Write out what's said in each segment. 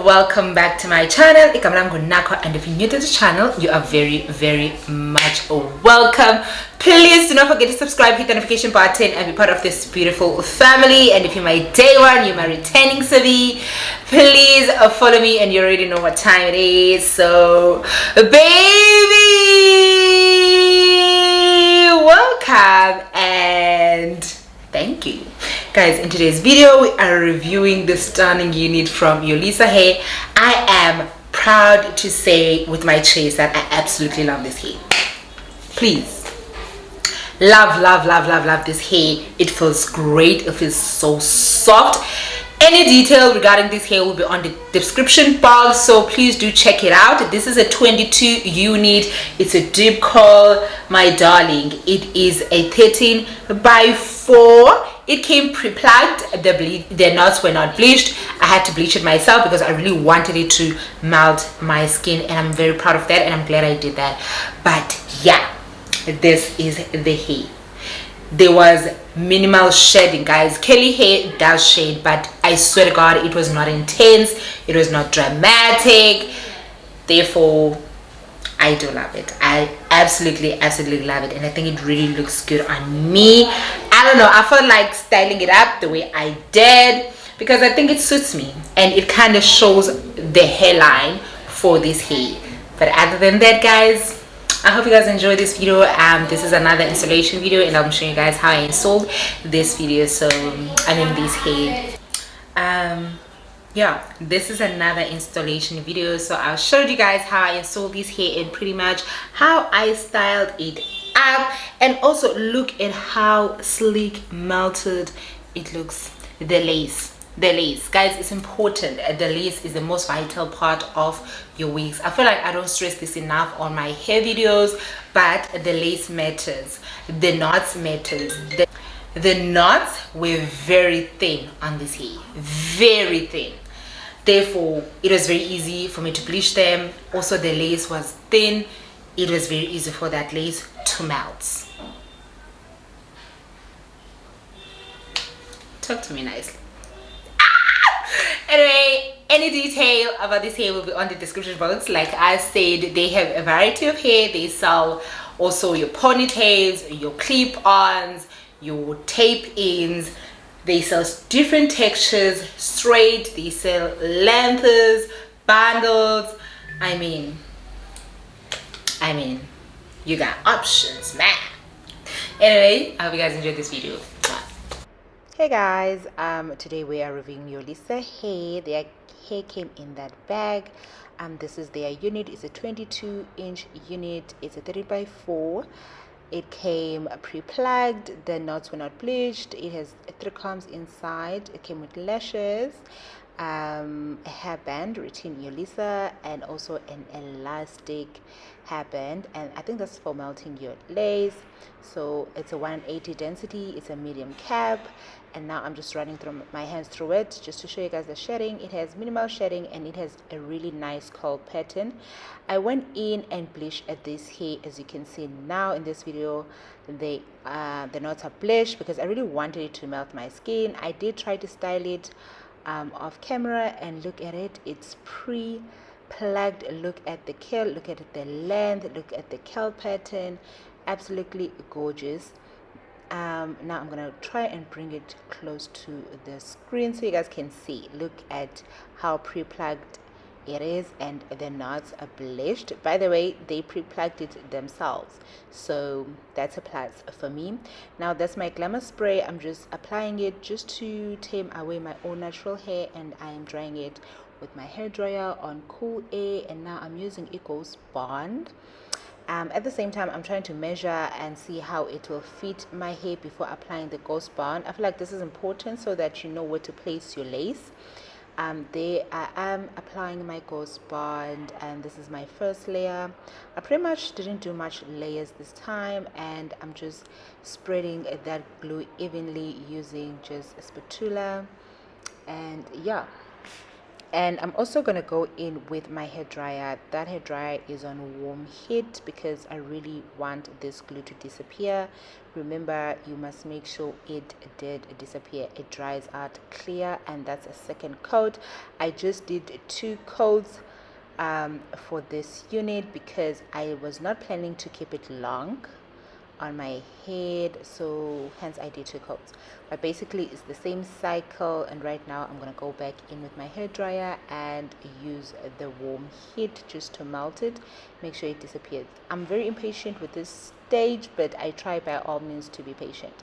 welcome back to my channel. And if you're new to the channel, you are very much welcome. Please do not forget to subscribe, hit the notification button, and be part of this beautiful family. And if you're my day one, you're my returning savvy, please follow me, and you already know what time it is. So baby, welcome and thank you. Guys, in today's video we are reviewing the stunning unit from Yolissa Hair. I am proud to say with my chest that I absolutely love this hair. Please, love this hair. It feels great. It feels so soft. Any detail regarding this hair will be on the description box, so please do check it out. This is a 22 unit. It's a deep curl, my darling. It is a 13 by 4. It came pre-plugged. The knots were not bleached. I had to bleach it myself because I really wanted it to melt my skin, and I'm very proud of that, and I'm glad I did that. But yeah, this is the hair. There was minimal shedding, guys. Curly hair does shade, but I swear to God, it was not intense. It was not dramatic. Therefore, I do love it. I absolutely love it, and I think it really looks good on me. I don't know, I felt like styling it up the way I did because I think it suits me, and it kind of shows the hairline for this hair. But other than that, guys, I hope you guys enjoyed this video. This is another installation video, and I'm showing you guys how I installed this video. So this hair. Yeah, this is another installation video, so I'll show you guys how I installed this hair and pretty much how I styled it up, and also look at how sleek melted it looks. The lace, guys, it's important. The lace is the most vital part of your wigs. I feel like I don't stress this enough on my hair videos, but the lace matters. The knots matters. The knots were very thin on this hair, very thin. Therefore, it was very easy for me to bleach them. Also, the lace was thin. It was very easy for that lace to melt. Talk to me nicely. Anyway, any detail about this hair will be on the description box. Like I said, they have a variety of hair. They sell also your ponytails, your clip-ons, your tape-ins. They sell different textures, straight. They sell lengths, bundles. I mean, you got options, man. Anyway, I hope you guys enjoyed this video. Hey guys, today we are reviewing Yolissa Hair. Their hair came in that bag. This is their unit. It's a 22-inch unit. It's a 30 by 4. It came pre-plugged. The knots were not bleached. It has 3 combs inside. It came with lashes, a hairband written Yolissa, and also an elastic hairband, and I think that's for melting your lace. So it's a 180 density. It's a medium cap, and now I'm just running through my hands through it just to show you guys the shedding. It has minimal shedding, and it has a really nice curl pattern. I went in and bleached at this hair. As you can see now in this video, the knots are bleached because I really wanted it to melt my skin. I did try to style it off camera, and look at it. It's pre-plugged. Look at the curl, look at the length, look at the curl pattern. Absolutely gorgeous. Now I'm gonna try and bring it close to the screen so you guys can see. Look at how pre-plugged it is, and the knots are bleached. By the way, they pre-plugged it themselves, so that's a plus for me. Now that's my glamour spray. I'm just applying it just to tame away my own natural hair, and I am drying it with my hair dryer on cool air. And now I'm using Eco's Bond. At the same time, I'm trying to measure and see how it will fit my hair before applying the Ghost Bond. I feel like this is important so that you know where to place your lace. There I am applying my Ghost Bond, and this is my first layer. I pretty much didn't do much layers this time, and I'm just spreading that glue evenly using just a spatula. And yeah, And I'm also going to go in with my hair dryer. That hair dryer is on warm heat because I really want this glue to disappear. Remember, you must make sure it did disappear. It dries out clear, and that's a second coat. I just did 2 coats for this unit because I was not planning to keep it long on my head, so hence I did 2 coats. But basically it's the same cycle, and right now I'm gonna go back in with my hair dryer and use the warm heat just to melt it, make sure it disappears. I'm very impatient with this stage, but I try by all means to be patient.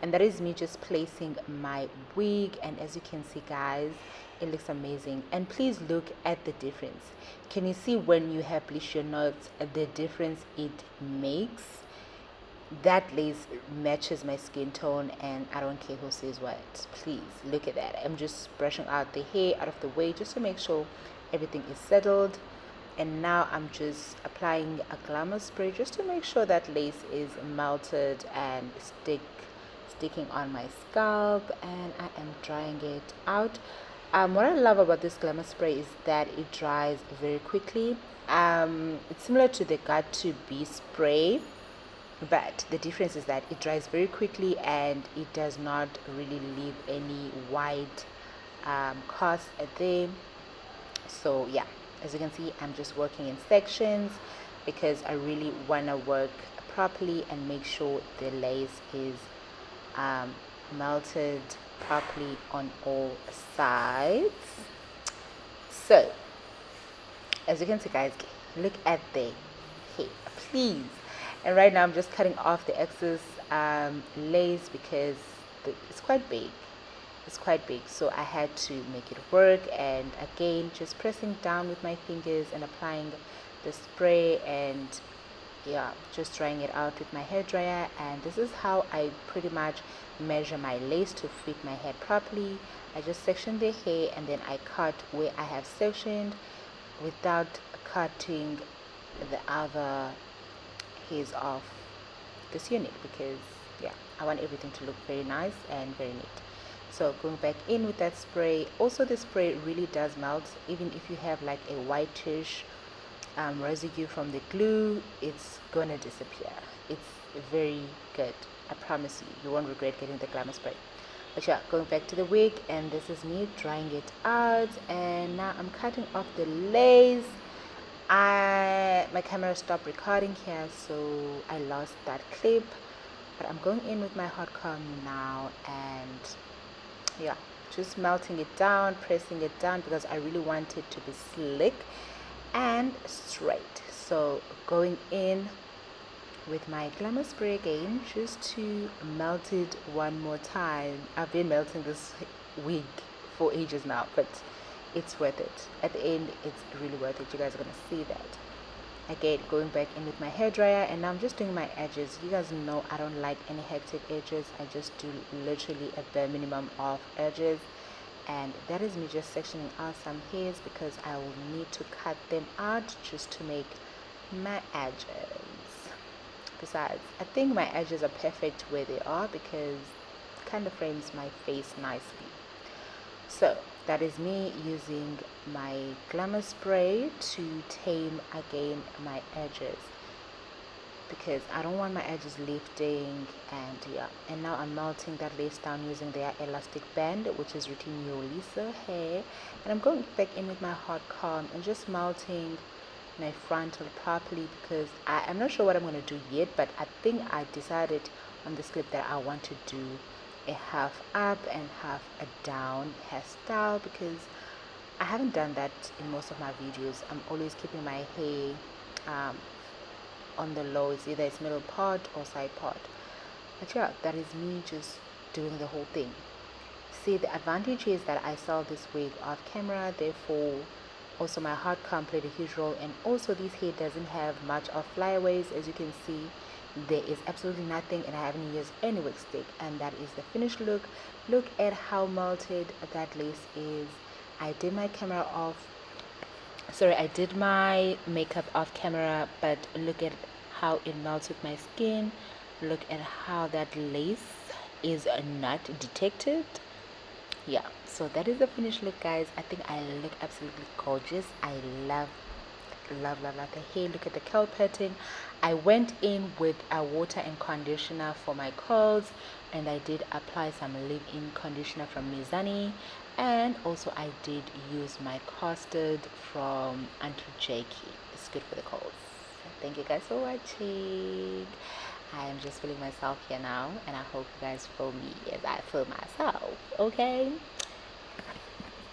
And that is me just placing my wig, and as you can see guys, it looks amazing. And please look at the difference. Can you see when you have bleached your knots, the difference it makes? That lace matches my skin tone, and I don't care who says what. Please look at that. I'm just brushing out the hair out of the way just to make sure everything is settled. And now I'm just applying a glamour spray just to make sure that lace is melted and sticking on my scalp, and I am drying it out. What I love about this glamour spray is that it dries very quickly. It's similar to the Got to Be spray, but the difference is that it dries very quickly and it does not really leave any white cast there. So yeah, as you can see, I'm just working in sections because I really want to work properly and make sure the lace is melted properly on all sides. So as you can see guys, look at the hair, please. And right now I'm just cutting off the excess lace because it's quite big. It's quite big, so I had to make it work. And again, just pressing down with my fingers and applying the spray, and yeah, just drying it out with my hair dryer. And this is how I pretty much measure my lace to fit my hair properly. I just section the hair and then I cut where I have sectioned without cutting the other hairs off this unit, because yeah, I want everything to look very nice and very neat. So going back in with that spray. Also, the spray really does melt. Even if you have like a whitish residue from the glue, it's gonna disappear. It's very good, I promise you. You won't regret getting the glamour spray. But yeah, going back to the wig, and this is me drying it out. And now I'm cutting off the lace. My camera stopped recording here, so I lost that clip, but I'm going in with my hot comb now, and yeah, just melting it down, pressing it down because I really want it to be slick and straight. So going in with my glamour spray again just to melt it one more time. I've been melting this wig for ages now, but it's worth it. At the end, it's really worth it. You guys are gonna see that. Again, going back in with my hair dryer, and now I'm just doing my edges. You guys know I don't like any hectic edges. I just do literally a bare minimum of edges, and that is me just sectioning out some hairs because I will need to cut them out just to make my edges. Besides, I think my edges are perfect where they are because it kind of frames my face nicely. So that is me using my glamour spray to tame again my edges because I don't want my edges lifting. And yeah, and now I'm melting that lace down using their elastic band, which is written Yolissa Hair. And I'm going back in with my hot comb and just melting my frontal properly because I'm not sure what I'm going to do yet, but I think I decided on this clip that I want to do a half up and half a down hairstyle because I haven't done that in most of my videos. I'm always keeping my hair on the low. It's either its middle part or side part. But yeah, that is me just doing the whole thing. See, the advantage is that I sell this wig off camera, therefore also my hot comb played a huge role. And also this hair doesn't have much of flyaways. As you can see, there is absolutely nothing, and I haven't used any wig stick. And that is the finished look. Look at how melted that lace is. I did my camera off, sorry, I did my makeup off camera, but look at how it melts with my skin. Look at how that lace is not detected. yeah, so that is the finished look, guys. I think I look absolutely gorgeous. I love the hair. Look at the curl pattern. I went in with a water and conditioner for my curls, and I did apply some leave-in conditioner from Mizani, and also I did use my custard from Auntie Jakey. It's good for the curls. Thank you guys for watching. I am just feeling myself here now, and I hope you guys feel me as I feel myself. Okay,